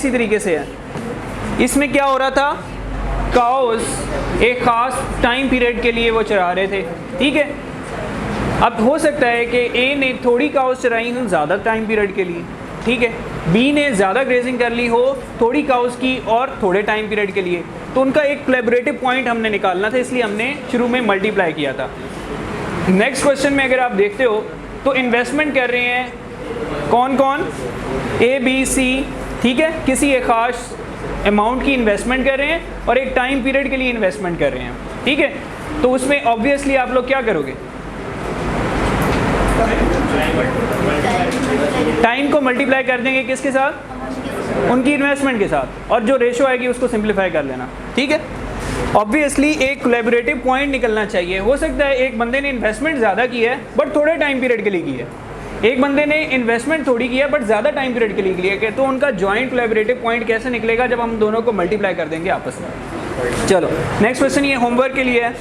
इसी तरीके से है। इसमें क्या हो रहा था, काउस एक ख़ास टाइम पीरियड के लिए वो चरा रहे थे, ठीक है। अब हो सकता है कि ए ने थोड़ी काउस चराई हो ज़्यादा टाइम पीरियड के लिए, ठीक है, बी ने ज़्यादा ग्रेजिंग कर ली हो थोड़ी काउस की और थोड़े टाइम पीरियड के लिए, तो उनका एक कोलैबोरेटिव पॉइंट हमने निकालना था, इसलिए हमने शुरू में मल्टीप्लाई किया था। नेक्स्ट क्वेश्चन में अगर आप देखते हो तो इन्वेस्टमेंट कर रहे हैं कौन कौन, ए बी सी, ठीक है, किसी एक ख़ास अमाउंट की इन्वेस्टमेंट कर रहे हैं और एक टाइम पीरियड के लिए इन्वेस्टमेंट कर रहे हैं, ठीक है। तो उसमें ऑब्वियसली आप लोग क्या करोगे, टाइम को मल्टीप्लाई कर देंगे किसके साथ, उनकी इन्वेस्टमेंट के साथ, और जो रेशो आएगी उसको सिंप्लीफाई कर लेना, ठीक है। ऑब्वियसली एक कोलैबोरेटिव पॉइंट निकलना चाहिए। हो सकता है एक बंदे ने इन्वेस्टमेंट ज़्यादा की है बट थोड़े टाइम पीरियड के लिए की है, एक बंदे ने इन्वेस्टमेंट थोड़ी की है बट ज़्यादा टाइम पीरियड के लिए की है, तो उनका जॉइंट कोलैबोरेटिव पॉइंट कैसे निकलेगा, जब हम दोनों को मल्टीप्लाई कर देंगे आपस में। चलो नेक्स्ट क्वेश्चन, ये होमवर्क के लिए है।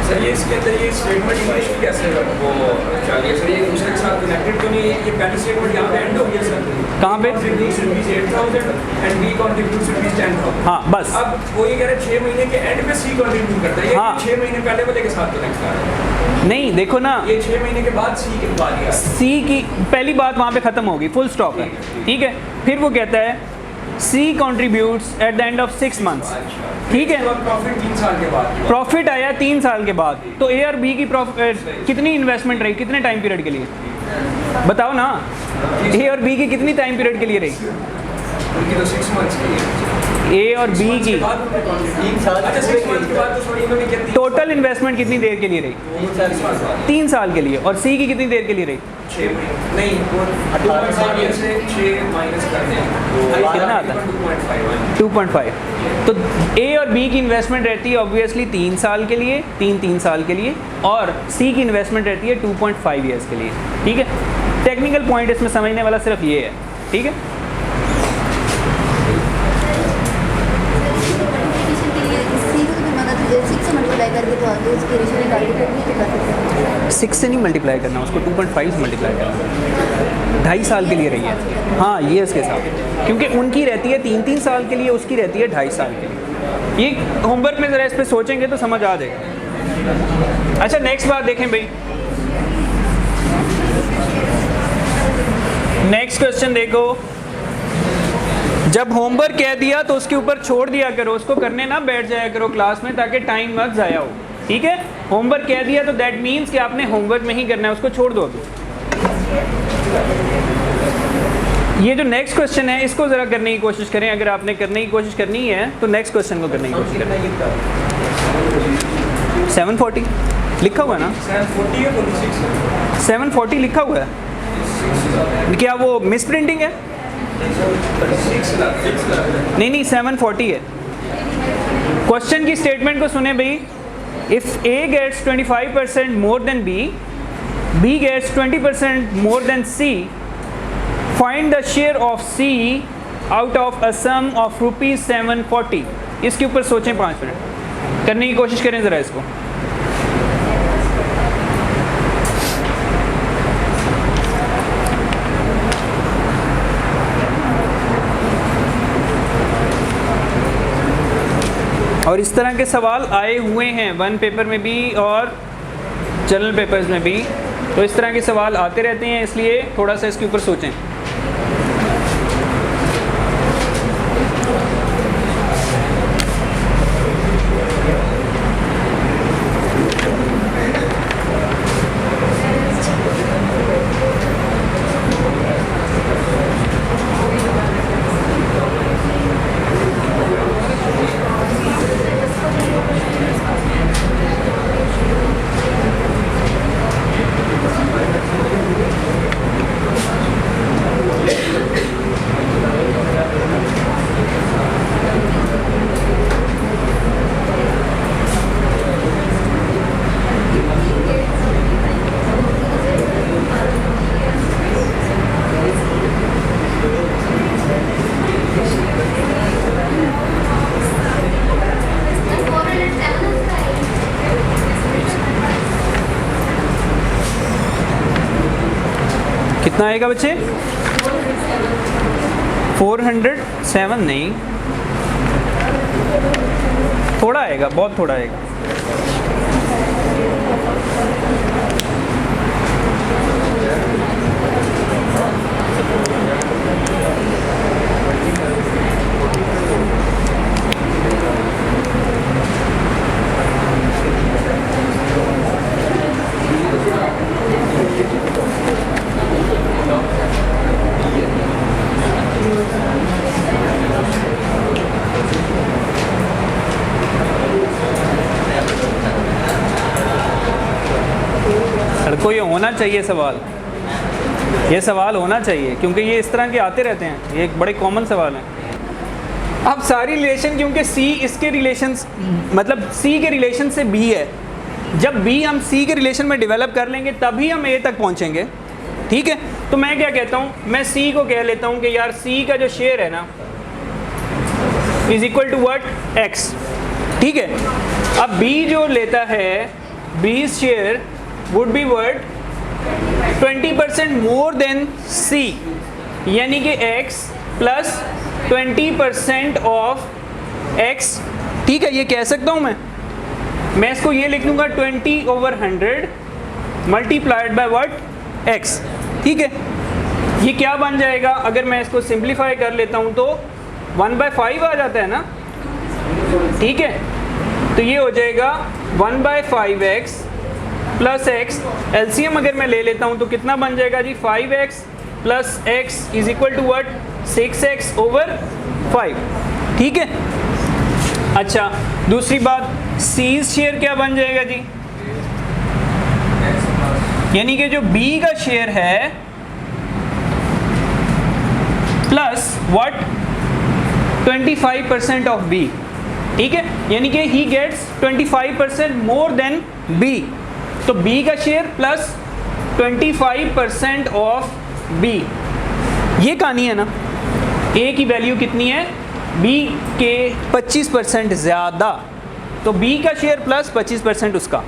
सर ये इसके अंदर ये स्टेटमेंट इंग्लिश की कैसे वो चलिए सर, ये दूसरे के साथ कनेक्टेड तो नहीं, ये पहली स्टेटमेंट यहाँ पे एंड हो गया सर, कहाँ पे, service 8000 and B contribute service 10,000। हाँ बस, अब वो ये कह रहे हैं 6 महीने के एंड पे सी कंट्रीब्यूट करता है, ये हाँ। 6 महीने पहले वाले के साथ कनेक्ट कर रहा है। नहीं देखो ना, ये 6 महीने के बाद सी के बाद गया, सी की पहली बात वहाँ पे ख़त्म होगी, फुल स्टॉप है, ठीक है। फिर वो कहता है C contributes at the end of 6 months, ठीक है। प्रॉफिट 3 साल के बाद, प्रॉफिट आया 3 साल के बाद, तो ए और बी की कितनी इन्वेस्टमेंट रही, कितने टाइम पीरियड के लिए, बताओ ना, ए और बी की कितनी टाइम पीरियड के लिए रही, उनकी तो 6 मंथ्स की है, ए और बी की 3 साल। अच्छा 6 मंथ के बाद तो सॉरी इन्होंने कितनी टोटल इन्वेस्टमेंट कितनी देर के लिए रही, 3 साल के लिए, और सी की कितनी देर के लिए रही, 6 महीने नहीं, 2.5 से 6 माइनस कर दें कितना आता है 2.5। तो ए और बी की इन्वेस्टमेंट रहती है ऑब्वियसली 3 साल के लिए, 3 साल के लिए, और सी की इन्वेस्टमेंट रहती है 2.5 ईयर्स के लिए, ठीक है। टेक्निकल पॉइंट इसमें समझने वाला सिर्फ ये है, ठीक है। सिक्स से नहीं मल्टीप्लाई करना उसको, 2.5 से मल्टीप्लाई करना, 2.5 साल के लिए रही है, हाँ ये इसके साथ, क्योंकि उनकी रहती है 3 साल के लिए, उसकी रहती है 2.5 साल के लिए। ये होमवर्क में ज़रा इस पर सोचेंगे तो समझ आ जाएगा। अच्छा नेक्स्ट बात देखें भाई, नेक्स्ट क्वेश्चन देखो, जब होमवर्क कह दिया तो उसके ऊपर छोड़ दिया करो, उसको करने ना बैठ जाया करो क्लास में, ताकि टाइम मत ज़ाया हो, ठीक है। होमवर्क कह दिया तो दैट मीन्स कि आपने होमवर्क में ही करना है, उसको छोड़ दो। ये जो नेक्स्ट क्वेश्चन है इसको ज़रा करने की कोशिश करें, अगर आपने करने की कोशिश करनी है तो नेक्स्ट क्वेश्चन को करने की कोशिश करें। 740 लिखा हुआ है ना, 740 लिखा हुआ है, क्या वो मिस प्रिंटिंग है, नहीं 740 है। क्वेश्चन की स्टेटमेंट को सुने भाई, if A gets 25% more than B, B gets 20% more than C, find the share of C out of a sum of ₹740। इसके ऊपर सोचें 5 मिनट, करने की कोशिश करें ज़रा इसको। और इस तरह के सवाल आए हुए हैं वन पेपर में भी और जनरल पेपर्स में भी, तो इस तरह के सवाल आते रहते हैं, इसलिए थोड़ा सा इसके ऊपर सोचें। कितना आएगा बच्चे, 407 नहीं, थोड़ा आएगा, बहुत थोड़ा आएगा। लड़कों, ये होना चाहिए सवाल, ये सवाल होना चाहिए, क्योंकि ये इस तरह के आते रहते हैं, ये एक बड़े कॉमन सवाल है। अब सारी रिलेशन, क्योंकि C इसके रिलेशन, मतलब C के रिलेशन से B है, जब B हम C के रिलेशन में डेवलप कर लेंगे तभी हम A तक पहुंचेंगे, ठीक है। तो मैं क्या कहता हूँ, मैं C को कह लेता हूँ कि यार C का जो शेयर है ना is equal to what, X, ठीक है। अब B जो लेता है, B share would be what, 20% more than C, यानी कि X प्लस 20% ऑफ X, ठीक है। ये कह सकता हूँ मैं इसको ये लिख लूँगा 20/100 मल्टीप्लाइड बाय व्हाट, X, ठीक है। ये क्या बन जाएगा, अगर मैं इसको सिंप्लीफाई कर लेता हूँ तो 1/5 आ जाता है ना, ठीक है। तो ये हो जाएगा 1/5x प्लस x, एलसीएम अगर मैं ले लेता हूँ तो कितना बन जाएगा जी, 5x plus x is equal to what, 6x/5, ठीक है। अच्छा, दूसरी बात, C शेयर क्या बन जाएगा जी, यानी कि जो B का शेयर है प्लस व्हाट, 25% ऑफ B, ठीक है, यानी कि he gets 25% more than B। तो B का शेयर प्लस 25% ऑफ B, ये कहानी है ना। A की वैल्यू कितनी है, B के 25% ज़्यादा, तो B का शेयर प्लस 25% उसका,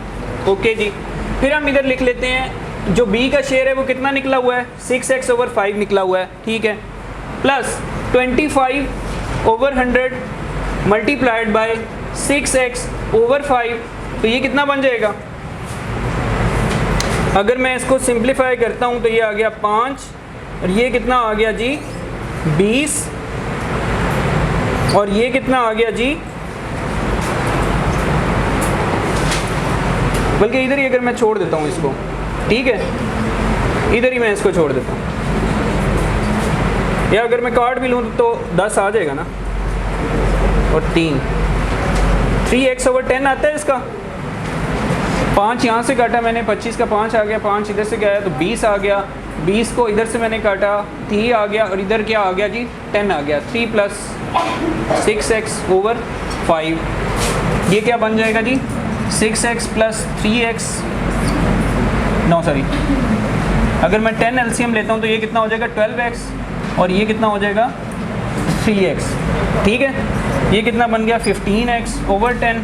ओके जी। फिर हम इधर लिख लेते हैं, जो B का शेयर है वो कितना निकला हुआ है, 6x/5 निकला हुआ है, ठीक है, प्लस 25/100 मल्टीप्लाइड बाय 6x/5, तो ये कितना बन जाएगा, अगर मैं इसको सिंप्लीफाई करता हूँ तो ये आ गया 5, और ये कितना आ गया जी 20, और ये कितना आ गया जी, बल्कि इधर ही अगर मैं छोड़ देता हूँ इसको, ठीक है, इधर ही मैं इसको छोड़ देता हूँ, या अगर मैं काट भी लूँ तो 10 आ जाएगा ना, और 3x/10 आता है इसका, 5 यहाँ से काटा मैंने, 25 का 5 आ गया, 5 इधर से गया तो 20 आ गया, 20 को इधर से मैंने काटा 3 आ गया, और इधर क्या आ गया जी 10 आ गया, 3 + 6x/5, ये क्या बन जाएगा जी 6x + 3x, नो सॉरी, अगर मैं 10 एलसीएम लेता हूँ तो ये कितना हो जाएगा 12x, और ये कितना हो जाएगा 3x, ठीक है। ये कितना बन गया 15x/10,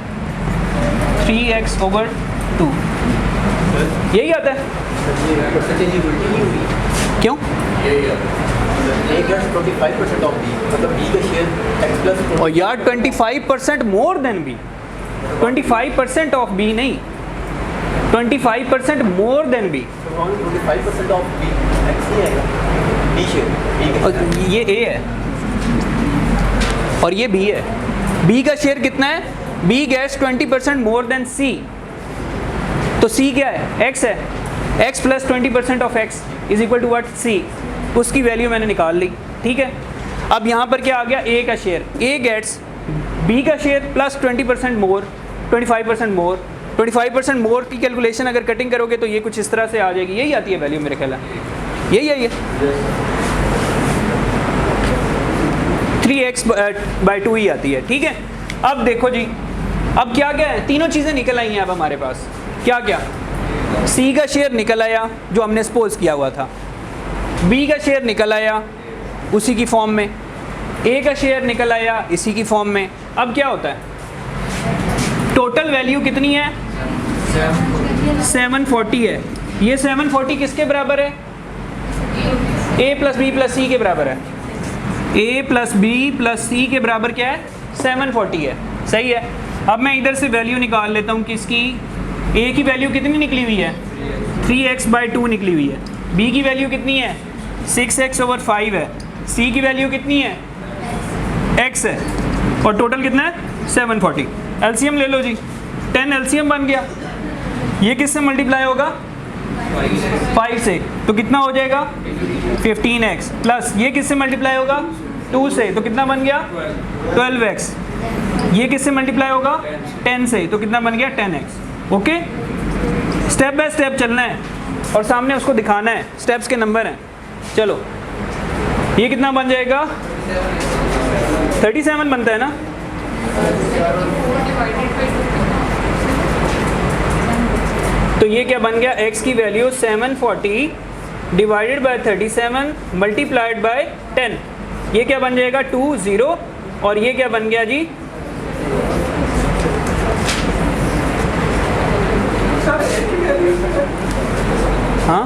3x/2, यही आता है, क्यों, और यार 25% more than B, 25% of B नहीं, 25% more than B, 25% of B X नहीं आएगा, B शेयर, ये A है और ये B है। B का शेयर कितना है, B gets 20% more than C, तो C क्या है, X है, X plus 20% of X is equal to what, C, उसकी वैल्यू मैंने निकाल ली, ठीक है। अब यहाँ पर क्या आ गया, A का शेयर, A गेट्स B का शेयर प्लस 20% मोर, 25% मोर, 25% मोर की कैलकुलेशन अगर कटिंग करोगे तो ये कुछ इस तरह से आ जाएगी, यही आती है वैल्यू मेरे ख्याल है, यही है ये 3x/2 ही आती है, ठीक है। अब देखो जी, अब क्या क्या है, तीनों चीज़ें निकल आई हैं अब हमारे पास, क्या क्या, C का शेयर निकल आया जो हमने सपोज किया हुआ था, B का शेयर निकल आया उसी की फॉर्म में, A का शेयर निकल आया इसी की फॉर्म में। अब क्या होता है, टोटल वैल्यू कितनी है 740 है, ये 740 किसके बराबर है, A + B + C के बराबर है, ए प्लस बी प्लस सी के बराबर क्या है 740 है, सही है। अब मैं इधर से वैल्यू निकाल लेता हूँ किसकी, ए की वैल्यू कितनी निकली हुई है 3x/2 निकली हुई है, बी की वैल्यू कितनी है 6x/5 है, सी की वैल्यू कितनी है x है, और टोटल कितना है 740। एलसीएम ले लो जी, 10 एलसीएम बन गया। ये किससे मल्टीप्लाई होगा 5 से, तो कितना हो जाएगा 15x, प्लस ये किससे मल्टीप्लाई होगा 2 से, तो कितना बन गया 12x, ये किससे मल्टीप्लाई होगा 10 से, तो कितना बन गया 10x। Okay, step by step चलना है और सामने उसको दिखाना है, स्टेप्स के नंबर हैं। चलो ये कितना बन जाएगा 37 बनता है ना, तो ये क्या बन गया x की value 740 divided by 37 multiplied by 10, ये क्या बन जाएगा 20, और ये क्या बन गया जी हाँ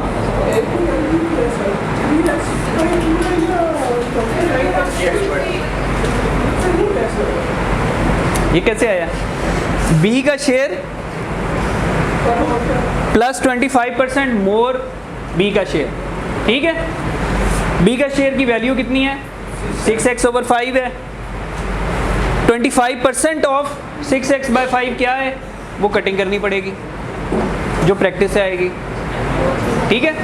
ये कैसे आया, b का शेयर प्लस 25% मोर b का शेयर, ठीक है। b का शेयर की वैल्यू कितनी है 6x/5 है, 25% ऑफ 6x/5 क्या है, वो कटिंग करनी पड़ेगी जो प्रैक्टिस से आएगी, ठीक है।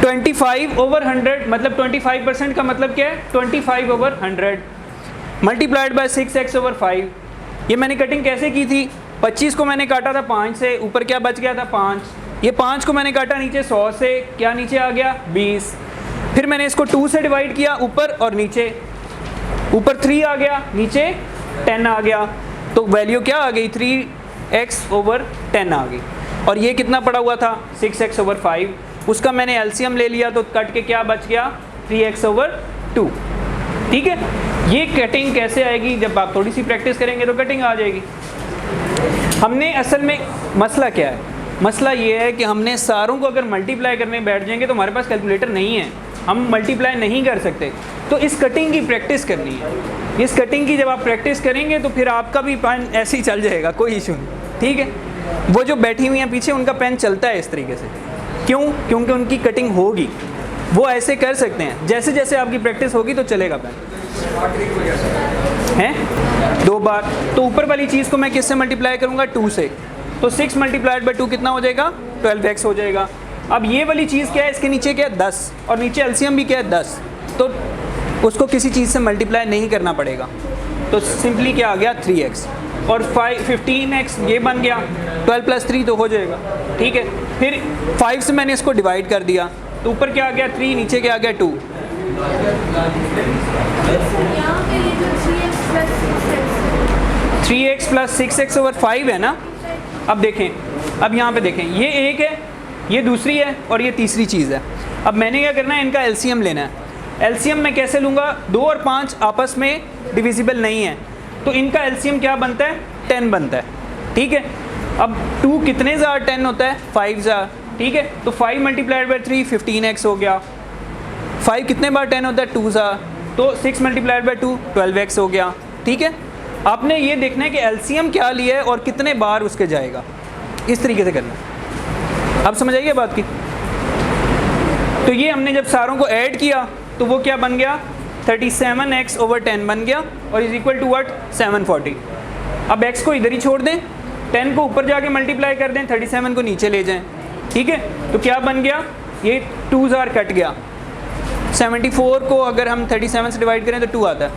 25/100 मतलब 25% का मतलब क्या है 25/100 मल्टीप्लाइड बाय 6x/5। ये मैंने कटिंग कैसे की थी, 25 को मैंने काटा था 5 से, ऊपर क्या बच गया था 5, ये 5 को मैंने काटा नीचे 100 से, क्या नीचे आ गया 20, फिर मैंने इसको 2 से डिवाइड किया ऊपर और नीचे, ऊपर 3 आ गया नीचे 10 आ गया, तो वैल्यू क्या आ गई 3x/10 आ गई। और ये कितना पड़ा हुआ था 6x/5, उसका मैंने एलसीएम ले लिया तो कट के क्या बच गया 3x/2, ठीक है। ये कटिंग कैसे आएगी, जब आप थोड़ी सी प्रैक्टिस करेंगे तो कटिंग आ जाएगी। हमने असल में मसला क्या है, मसला ये है कि हमने सारों को अगर मल्टीप्लाई करने बैठ जाएंगे तो हमारे पास कैलकुलेटर नहीं है, हम मल्टीप्लाई नहीं कर सकते, तो इस कटिंग की प्रैक्टिस करनी है। इस कटिंग की जब आप प्रैक्टिस करेंगे तो फिर आपका भी पेन ऐसे ही चल जाएगा, कोई इशू नहीं, ठीक है। वो जो बैठी हुई हैं पीछे उनका पेन चलता है इस तरीके से, क्यों, क्योंकि उनकी कटिंग होगी, वो ऐसे कर सकते हैं, जैसे जैसे आपकी प्रैक्टिस होगी तो चलेगा पेन हैं 2 बार। तो ऊपर वाली चीज़ को मैं किससे मल्टीप्लाई करूँगा 2 से, तो 6 मल्टीप्लाइड बाई 2 कितना हो जाएगा 12x हो जाएगा। अब ये वाली चीज़ क्या है, इसके नीचे क्या है 10, और नीचे एलसीएम भी क्या है 10, तो उसको किसी चीज़ से मल्टीप्लाई नहीं करना पड़ेगा, तो सिंपली क्या आ गया 3x, और 15x ये बन गया, 12 + 3 तो हो जाएगा, ठीक है। फिर 5 से मैंने इसको डिवाइड कर दिया, तो ऊपर क्या आ गया 3, नीचे क्या आ गया 2। 3x + 6x/5 है ना। अब देखें, अब यहाँ पे देखें, ये एक है, ये दूसरी है, और ये तीसरी चीज़ है। अब मैंने क्या करना है, इनका एलसीएम लेना है। एलसीएम मैं कैसे लूँगा, 2 और 5 आपस में डिविजिबल नहीं है, तो इनका एलसीएम क्या बनता है 10 बनता है, ठीक है। अब 2 कितने ज़ार 10 होता है 5 ज़ार, ठीक है। तो 5 मल्टीप्लाइड बाई 3 15x हो गया, 5 कितने बार 10 होता है 2 ज़ार, तो 6 मल्टीप्लाइड बाई 2 12x हो गया, ठीक है। आपने ये देखना है कि एलसीएम क्या लिया है और कितने बार उसके जाएगा, इस तरीके से करना है। आप समझ आइए बात की। तो ये हमने जब सारों को ऐड किया तो वो क्या बन गया 37x/10 बन गया, और इज इक्वल टू व्हाट 740। अब x को इधर ही छोड़ दें, 10 को ऊपर जाके मल्टीप्लाई कर दें, 37 को नीचे ले जाएं, ठीक है। तो क्या बन गया, ये 2 ज़ार कट गया, 74 को अगर हम 37 से डिवाइड करें तो 2 आता है,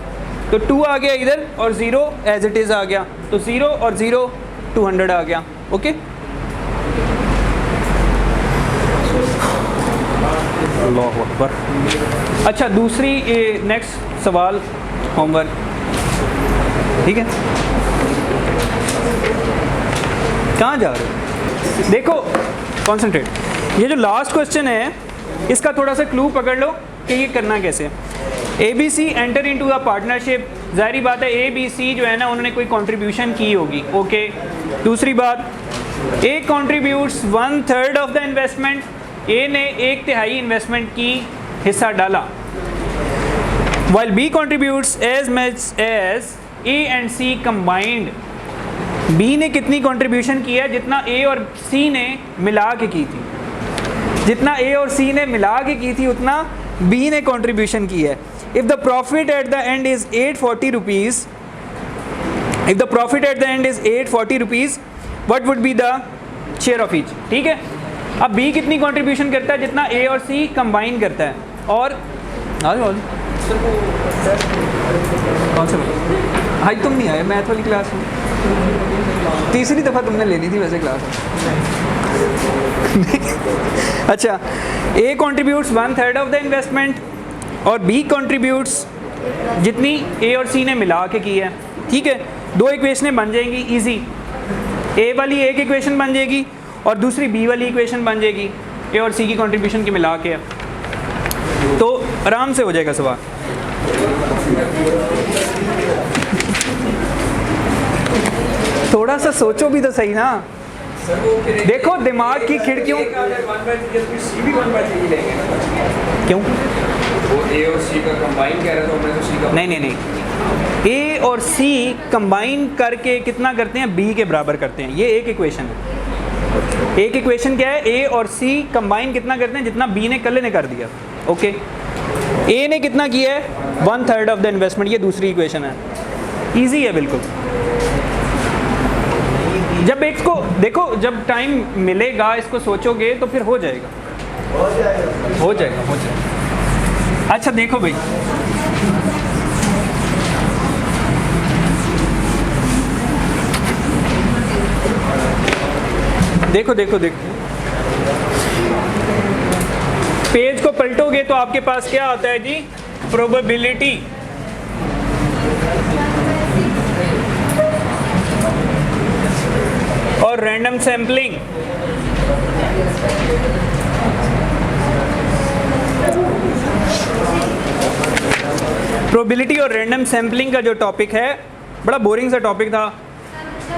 तो 2 आ गया इधर, और 0 एज इट इज़ आ गया, तो 0 और 0 200 आ गया, ओके। अल्लाहु अकबर। अच्छा, दूसरी नेक्स्ट सवाल होमवर्क, ठीक है। कहाँ जा रहे हो, देखो कॉन्सेंट्रेट। ये जो लास्ट क्वेश्चन है इसका थोड़ा सा क्लू पकड़ लो कि ये करना कैसे। ABC enter into a partnership, जाहिर बात है ABC जो है ना उन्होंने कोई कंट्रीब्यूशन की होगी, ओके। दूसरी बात, A contributes 1/3 of the investment, A ने 1/3 इन्वेस्टमेंट की हिस्सा डाला। while B contributes as much as A and C combined. B ने कितनी कंट्रीब्यूशन की है? जितना A और C ने मिला के की थी, जितना A और C ने मिला के की थी उतना B ने कंट्रीब्यूशन की है. If the profit at the end is 840 rupees, if the profit at the end is 840 rupees, what would be the share of each? ठीक है. अब B कितनी कंट्रीब्यूशन करता है? जितना A और C कंबाइन करता है. और कौन सा आज तुम नहीं आए मैथ वाली क्लास में? तीसरी दफ़ा तुमने लेनी थी वैसे क्लास अच्छा, A contributes 1/3 of the investment और B कंट्रीब्यूट्स जितनी A और C ने मिला के की है. ठीक है, दो इक्वेशनें बन जाएंगी इजी. A वाली एक इक्वेशन बन जाएगी और दूसरी B वाली इक्वेशन बन जाएगी A और C की कंट्रीब्यूशन की मिला के. तो आराम से हो जाएगा सवाल. थोड़ा सा सोचो भी तो सही ना. देखो दिमाग की खिड़कियों क्यों वो A और C का कंबाइन कह रहा था, मैं तो C का नहीं A और C कंबाइन करके कितना करते हैं? B के बराबर करते हैं. ये एक इक्वेशन है. एक इक्वेशन क्या है? A और C कंबाइन कितना करते हैं? जितना B ने कल ने कर दिया. ओके, A ने कितना किया है? 1/3 ऑफ द इन्वेस्टमेंट. ये दूसरी इक्वेशन है. इजी है बिल्कुल. जब इसको देखो, जब टाइम मिलेगा इसको सोचोगे तो फिर हो जाएगा. अच्छा देखो भाई, देखो पेज को पलटोगे तो आपके पास क्या आता है जी? प्रोबेबिलिटी. और रैंडम सैम्पलिंग. प्रोबेबिलिटी और रैंडम सैम्पलिंग का जो टॉपिक है बड़ा बोरिंग सा टॉपिक था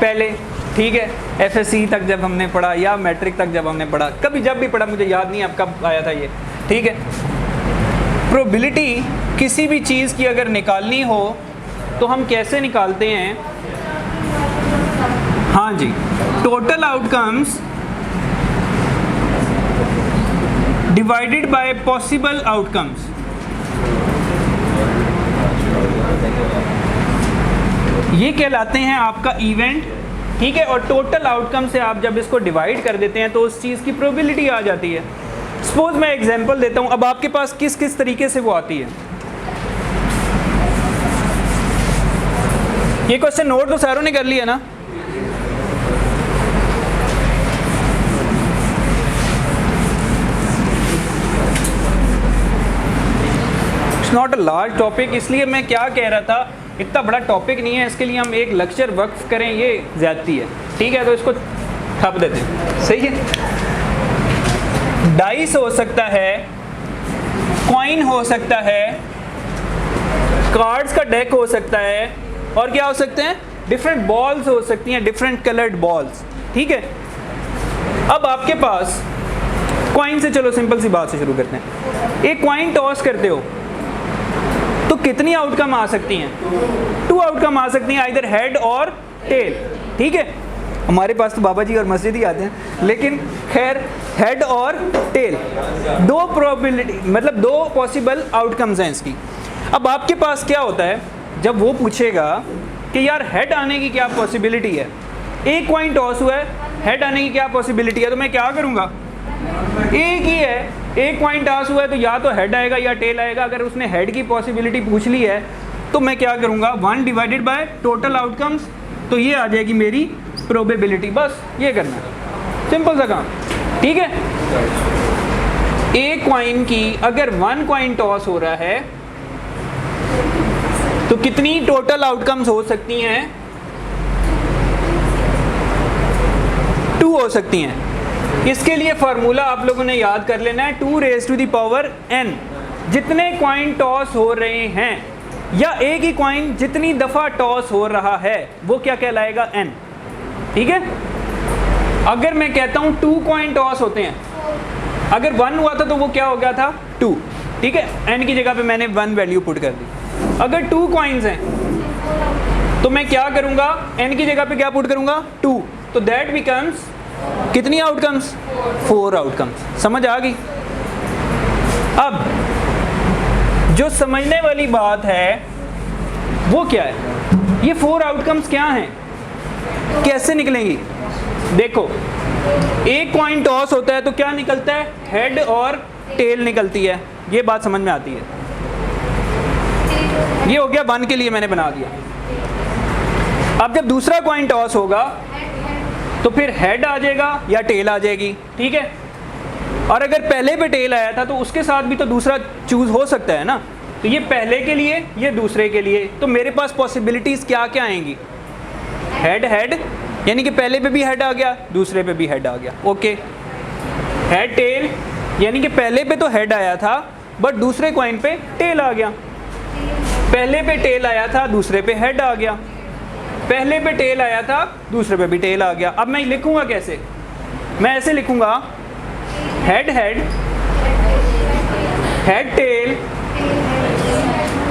पहले. ठीक है, एफएससी तक जब हमने पढ़ा या मैट्रिक तक जब हमने पढ़ा, कभी जब भी पढ़ा मुझे याद नहीं अब कब आया था ये. ठीक है, प्रोबेबिलिटी किसी भी चीज़ की अगर निकालनी हो तो हम कैसे निकालते हैं? हाँ जी, total outcomes divided by possible outcomes. ये कहलाते हैं आपका इवेंट. ठीक है, और टोटल आउटकम से आप जब इसको डिवाइड कर देते हैं तो उस चीज़ की प्रोबेबिलिटी आ जाती है. सपोज मैं एग्जांपल देता हूँ. अब आपके पास किस किस तरीके से वो आती है? ये क्वेश्चन नोट तो सारों ने कर लिया ना? It's not a large topic, इसलिए मैं क्या कह रहा था, इतना बड़ा टॉपिक नहीं है, इसके लिए हम एक लेक्चर वक्फ करें ये ज़्यादती है. ठीक है, तो इसको ठप देते हैं. सही है. डाइस हो सकता है, कॉइन हो सकता है, कार्ड्स का डेक हो सकता है, और क्या हो सकते हैं? डिफरेंट बॉल्स हो सकती हैं, डिफरेंट कलर्ड बॉल्स. ठीक है, अब आपके पास कॉइन से, चलो सिंपल सी बात से शुरू करते हैं. एक कॉइन टॉस करते हो तो कितनी आउटकम आ सकती हैं? 2 आउटकम आ सकती हैं, आइदर हेड और टेल. ठीक है, हमारे पास तो बाबा जी और मस्जिद ही आते हैं, लेकिन खैर हेड और टेल, 2 प्रोबेबिलिटी मतलब 2 पॉसिबल आउटकम्स हैं इसकी. अब आपके पास क्या होता है, जब वो पूछेगा कि यार हेड आने की क्या पॉसिबिलिटी है, एक कॉइन टॉस हुआ है, हेड आने की क्या पॉसिबिलिटी है, तो मैं क्या करूँगा? एक ही है, एक कॉइन टॉस हुआ है तो या तो हेड आएगा या टेल आएगा. अगर उसने हेड की पॉसिबिलिटी पूछ ली है तो मैं क्या करूँगा? 1 डिवाइडेड बाय टोटल आउटकम्स, तो ये आ जाएगी मेरी प्रोबेबिलिटी. बस ये करना है, सिंपल सा काम. ठीक है, एक कॉइन की अगर 1 कॉइन टॉस हो रहा है तो कितनी टोटल आउटकम्स हो सकती हैं? 2 हो सकती हैं. इसके लिए फार्मूला आप लोगों ने याद कर लेना है, 2 raise to the power n. जितने कॉइन टॉस हो रहे हैं या एक ही कॉइन जितनी दफ़ा टॉस हो रहा है वो क्या कहलाएगा? n. ठीक है, अगर मैं कहता हूँ 2 कॉइन टॉस होते हैं, अगर 1 हुआ था तो वो क्या हो गया था? 2. ठीक है, n की जगह पे मैंने 1 वैल्यू पुट कर दी. अगर 2 कॉइन्स हैं तो मैं क्या करूंगा, n की जगह पे क्या पुट करूंगा 2, तो दैट बिकम्स कितनी आउटकम्स 4 आउटकम्स। समझ आ गई। अब जो समझने वाली बात है वो क्या है, ये 4 आउटकम्स क्या हैं, कैसे निकलेंगी। देखो एक कॉइन टॉस होता है तो क्या निकलता है, हेड और टेल निकलती है, ये बात समझ में आती है। ये हो गया 1 के लिए मैंने बना दिया। अब जब दूसरा कॉइन टॉस होगा तो फिर हेड आ जाएगा या टेल आ जाएगी, ठीक है। और अगर पहले पे टेल आया था तो उसके साथ भी तो दूसरा चूज हो सकता है ना, तो ये पहले के लिए ये दूसरे के लिए, तो मेरे पास पॉसिबिलिटीज क्या क्या आएंगी, हेड हेड यानी कि पहले पे भी हेड आ गया, दूसरे पे भी हेड आ गया, ओके। हेड टेल यानी कि पहले पे तो हेड आया था बट दूसरे कॉइन पे टेल आ गया, पहले पे टेल आया था दूसरे पे हेड आ गया, पहले पे टेल आया था दूसरे पे भी टेल आ गया। अब मैं लिखूंगा कैसे, मैं ऐसे लिखूंगा head head, head tail,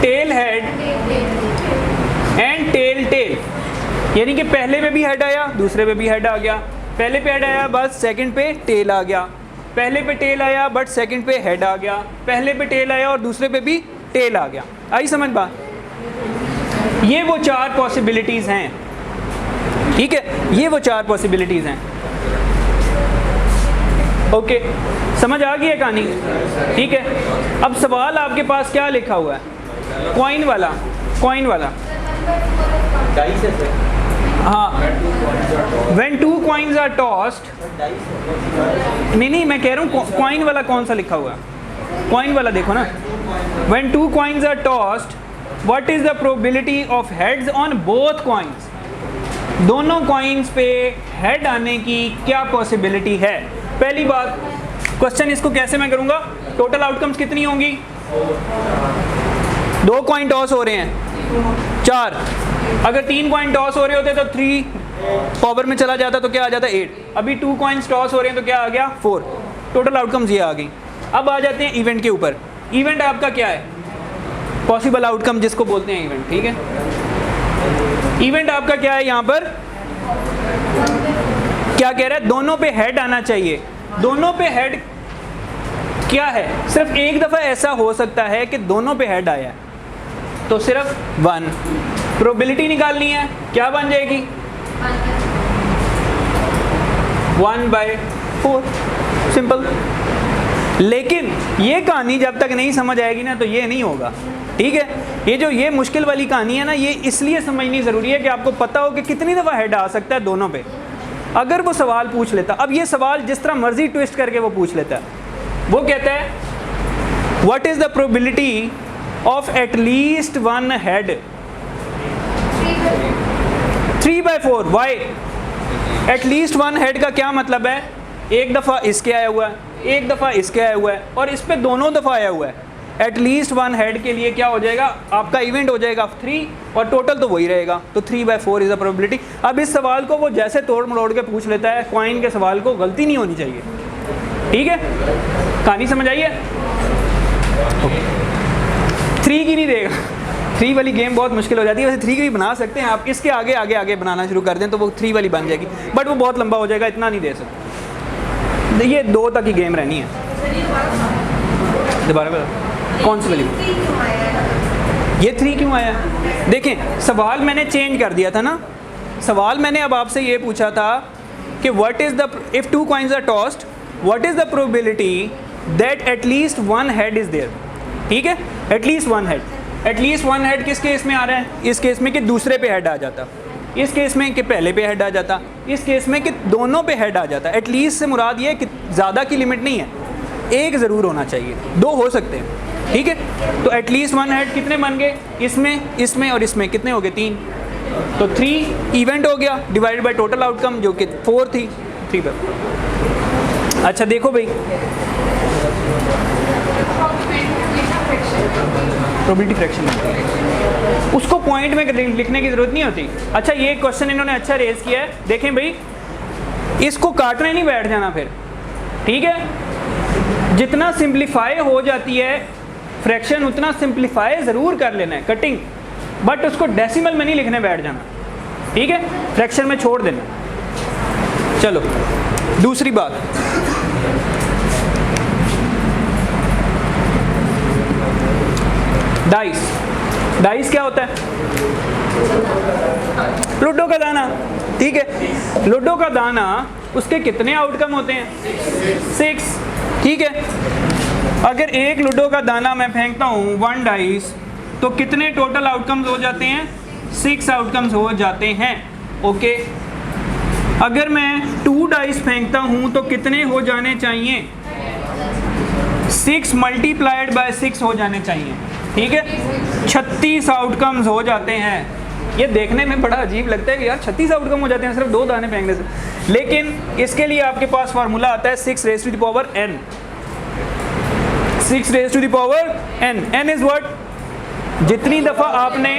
tail head and tail tail, यानी कि पहले पे भी हेड आया दूसरे पे भी हेड आ गया, पहले पे हेड आया बस सेकंड पे टेल आ गया, पहले पे टेल आया बट सेकंड पे हेड आ गया, पहले पे टेल आया और दूसरे पे भी टेल आ गया। आई समझ बात। ये वो 4 पॉसिबिलिटीज हैं, ठीक है, ये वो 4 पॉसिबिलिटीज हैं, ओके। समझ आ गई है कहानी, ठीक है। अब सवाल आपके पास क्या लिखा हुआ है, कॉइन वाला, कॉइन वाला, हाँ, when 2 coins are tossed, नहीं मैं कह रहा हूँ कॉइन वाला कौन सा लिखा हुआ है, कॉइन वाला देखो ना, when 2 coins are tossed, what is the probability of heads on both coins, दोनों कॉइन्स पे हेड आने की क्या पॉसिबिलिटी है। पहली बात, क्वेश्चन इसको कैसे मैं करूँगा, टोटल आउटकम्स कितनी होंगी, 2 कॉइन टॉस हो रहे हैं 4, अगर 3 कॉइन टॉस हो रहे होते तो 3 पावर में चला जाता तो क्या आ जाता 8, अभी 2 कॉइन्स टॉस हो रहे हैं तो क्या आ गया 4, टोटल आउटकम्स ये आ गई। अब आ जाते हैं इवेंट के ऊपर। इवेंट आपका क्या है, पॉसिबल आउटकम जिसको बोलते हैं इवेंट, ठीक है। इवेंट आपका क्या है, यहाँ पर क्या कह रहा है, दोनों पे हेड आना चाहिए, दोनों पे हेड क्या है, सिर्फ एक दफ़ा ऐसा हो सकता है कि दोनों पे हेड आया है तो सिर्फ 1, प्रोबेबिलिटी निकालनी है, क्या बन जाएगी 1/4, सिंपल। लेकिन ये कहानी जब तक नहीं समझ आएगी ना तो ये नहीं होगा, ठीक है। ये मुश्किल वाली कहानी है ना, ये इसलिए समझनी ज़रूरी है कि आपको पता हो कि कितनी दफ़ा हेड आ सकता है दोनों पे। अगर वो सवाल पूछ लेता, अब ये सवाल जिस तरह मर्जी ट्विस्ट करके वो पूछ लेता है, वो कहता है what is the probability of at least 1 head, 3/4, why, at least 1 head का क्या मतलब है, एक दफ़ा इसके आया हुआ है, एक दफ़ा इसके आया हुआ है और इस पे दोनों दफ़ा आया हुआ है। एटलीस्ट 1 हेड के लिए क्या हो जाएगा, आपका इवेंट हो जाएगा 3 और टोटल तो वही रहेगा, तो 3/4 इज़ द प्रोबेबिलिटी। अब इस सवाल को वो जैसे तोड़ मरोड़ के पूछ लेता है, कॉइन के सवाल को गलती नहीं होनी चाहिए, ठीक है। कहानी समझ आई है, 3 की नहीं देगा, 3 वाली गेम बहुत मुश्किल हो जाती है। वैसे 3 की भी बना सकते हैं आप, इसके आगे आगे आगे बनाना शुरू कर दें तो वो 3 वाली बन जाएगी, बट वो बहुत लंबा हो जाएगा, इतना नहीं दे सकते। ये 2 तक की गेम रहनी है। दोबारा बता, कौन सी वाली, ये 3 क्यों आया, देखें सवाल मैंने चेंज कर दिया था ना, सवाल मैंने अब आपसे ये पूछा था कि what is the, if 2 coins are tossed, what is the probability that at least 1 head is there, ठीक है। एटलीस्ट 1 हेड, एटलीस्ट 1 हेड किस केस में आ रहा है, इस केस में कि दूसरे पे हेड आ जाता, इस केस में कि पहले पे हेड आ जाता, इस केस में कि दोनों पे हेड आ जाता। एटलीस्ट से मुराद ये है कि ज़्यादा की लिमिट नहीं है, एक ज़रूर होना चाहिए, 2 हो सकते हैं, ठीक है। तो एटलीस्ट 1 हेड कितने बन गए, इसमें इसमें और इसमें कितने हो गए 3, तो 3 इवेंट हो गया डिवाइडेड बाय टोटल आउटकम जो कि 4 थी, 3 पर। अच्छा देखो भाई, प्रोबेबिलिटी फ्रैक्शन उसको पॉइंट में लिखने की ज़रूरत नहीं होती। अच्छा ये क्वेश्चन इन्होंने अच्छा रेज किया है, देखें भाई इसको काटने नहीं बैठ जाना फिर, ठीक है। जितना सिंप्लीफाई हो जाती है फ्रैक्शन उतना सिंप्लीफाई ज़रूर कर लेना है, कटिंग, बट उसको डेसिमल में नहीं लिखने बैठ जाना, ठीक है, फ्रैक्शन में छोड़ देना। चलो दूसरी बात, डाइस। डाइस क्या होता है? लूडो का दाना, ठीक है। लूडो का दाना, उसके कितने आउटकम होते हैं? 6, ठीक है। अगर एक लूडो का दाना मैं फेंकता हूँ 1 डाइस, तो कितने टोटल आउटकम्स हो जाते हैं? 6 आउटकम्स हो जाते हैं, ओके। अगर मैं 2 डाइस फेंकता हूँ तो कितने हो जाने चाहिए? 6 मल्टीप्लाइड बाय 6 हो जाने चाहिए, ठीक है। 36 आउटकम्स हो जाते हैं। ये देखने में बड़ा अजीब लगता है कि यार 36 आउटकम हो जाते हैं सिर्फ 2 दाने फेंकने से, लेकिन इसके लिए आपके पास फार्मूला आता है 6 raised to the power n। 6 raised to the power n। n is what? जितनी दफ़ा आपने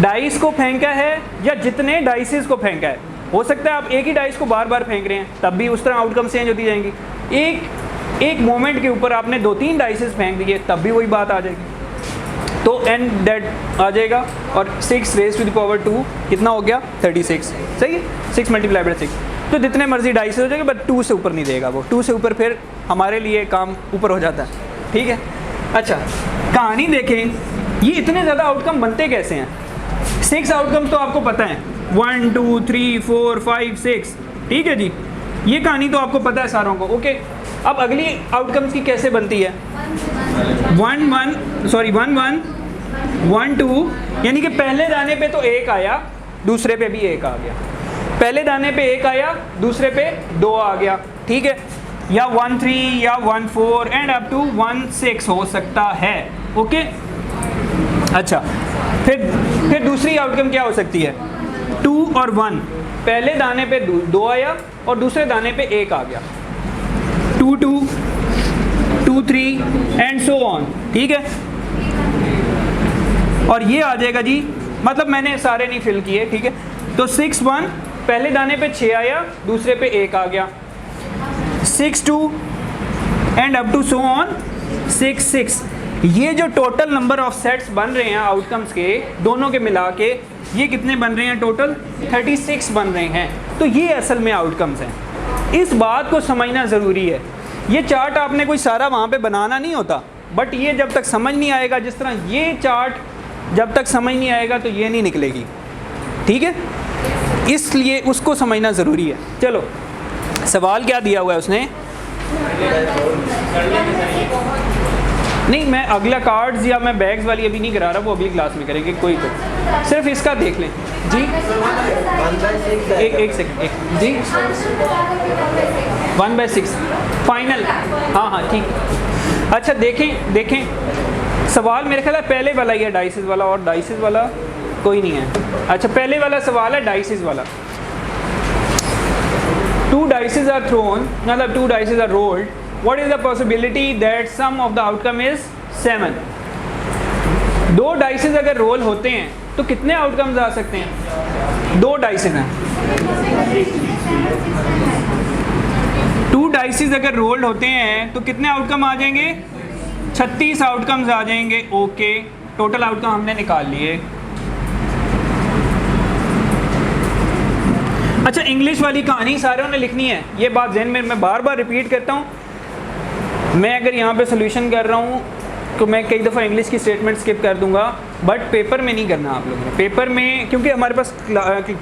डाइस को फेंका है या जितने डाइसेस को फेंका है। हो सकता है आप एक ही डाइस को बार बार फेंक रहे हैं, तब भी उस तरह आउटकम चेंज होती जाएंगी। एक मोमेंट के ऊपर आपने 2-3 डाइसेस फेंक दिए, तब भी वही बात आ जाएगी। तो n डेड आ जाएगा, और 6 raised to the power 2 कितना हो गया? 36, सही है। 6 मल्टीप्लाई बाय 6, तो जितने मर्जी डाइसेस हो जाएंगे, बट 2 से ऊपर नहीं देगा वो। 2 से ऊपर फिर हमारे लिए काम ऊपर हो जाता है, ठीक है। अच्छा, कहानी देखें, ये इतने ज़्यादा आउटकम बनते कैसे हैं? 6 आउटकम्स तो आपको पता है, 1 2 3 4 5 6, ठीक है जी। ये कहानी तो आपको पता है सारों को, ओके। अब अगली आउटकम्स की कैसे बनती है? 1 1 1 2, यानी कि पहले दाने पे तो 1 आया, दूसरे पे भी 1 आ गया। पहले दाने पे 1 आया, दूसरे पे 2 आ गया, ठीक है। या 1 3 या 1 4 एंड अप टू 1 6 हो सकता है, ओके। अच्छा, फिर दूसरी आउटकम क्या हो सकती है? 2 और 1, पहले दाने पे 2 आया और दूसरे दाने पे 1 आ गया। 2 2 2 3 एंड सो ऑन, ठीक है। और ये आ जाएगा जी, मतलब मैंने सारे नहीं फिल किए, ठीक है। तो 6 1, पहले दाने पे 6 आया, दूसरे पे 1 आ गया। 6 2 and up to so on 6 6। ये जो टोटल नंबर ऑफ सेट्स बन रहे हैं आउटकम्स के, दोनों के मिला के, ये कितने बन रहे हैं? टोटल 36 बन रहे हैं। तो ये असल में आउटकम्स हैं। इस बात को समझना ज़रूरी है। ये चार्ट आपने कोई सारा वहाँ पे बनाना नहीं होता, बट ये जब तक समझ नहीं आएगा, जिस तरह ये चार्ट जब तक समझ नहीं आएगा तो ये नहीं निकलेगी, ठीक है। इसलिए उसको समझना ज़रूरी है। चलो, सवाल क्या दिया हुआ है उसने? नहीं, मैं अगला कार्ड्स या मैं बैग्स वाली अभी नहीं करा रहा, वो अगली क्लास में करेंगे। कोई तो सिर्फ इसका देख लें जी। एक सेकंड जी। 1/6 फाइनल, हाँ ठीक। अच्छा, देखें सवाल मेरे ख्याल है पहले वाला ही है, डाइसेस वाला, और डाइसेस वाला कोई नहीं है। अच्छा, पहले वाला सवाल है डाइसेस वाला। 2 dices are thrown, मतलब 2 dices are rolled. What is the possibility that sum of the outcome is 7? 2 dices अगर रोल होते हैं तो कितने आउटकम्स आ सकते हैं? 2 dices हैं। 2 dices अगर रोल्ड होते हैं तो कितने आउटकम आ जाएंगे? 36 आउटकम्स आ जाएंगे, ओके। टोटल आउटकम हमने निकाल लिए। अच्छा, इंग्लिश वाली कहानी सारों ने लिखनी है, ये बात ज़हन में मैं बार बार रिपीट करता हूँ। मैं अगर यहाँ पे सोल्यूशन कर रहा हूँ तो मैं कई दफ़ा इंग्लिश की स्टेटमेंट स्किप कर दूंगा, बट पेपर में नहीं करना आप लोगों ने। पेपर में क्योंकि हमारे पास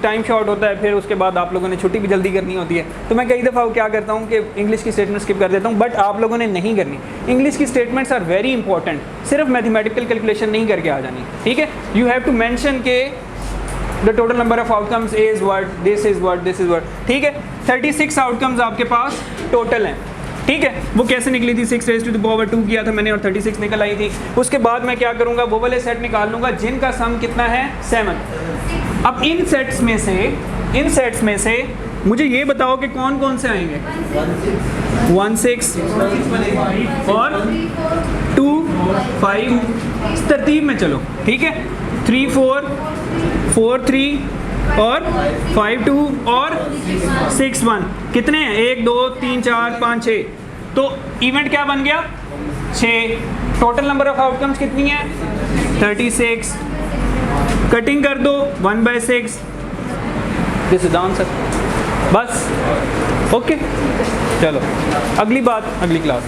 टाइम शॉर्ट होता है, फिर उसके बाद आप लोगों ने छुट्टी भी जल्दी करनी होती है, तो मैं कई दफ़ा क्या करता हूँ कि इंग्लिश की स्टेटमेंट स्किप कर देता हूँ, बट आप लोगों ने नहीं करनी। इंग्लिश की स्टेटमेंट्स आर वेरी इंपॉर्टेंट, सिर्फ मैथमेटिकल कैलकुलेशन नहीं करके आ जानी, ठीक है। यू हैव टू मैंशन के the total number of outcomes is what, this is what, this is what, ठीक है। 36 आउटकम्स आपके पास टोटल हैं, ठीक है। वो कैसे निकली थी? 6 raised to the power 2 किया था मैंने और 36 निकल आई थी। उसके बाद मैं क्या करूँगा, वो वाले सेट निकाल लूँगा जिनका सम कितना है? 7। अब इन सेट्स में से मुझे ये बताओ कि कौन कौन से आएंगे? 1 6 और 2 5, इस तरतीब में चलो, ठीक है। 3 4 4 3 और 5 2 और 6 1, कितने हैं? 1 2 3 4 5 6, तो इवेंट क्या बन गया 6, टोटल नंबर ऑफ आउटकम्स कितनी है 36, कटिंग कर दो 1/6, दिस इज द आंसर। बस ओके, चलो अगली बात अगली क्लास।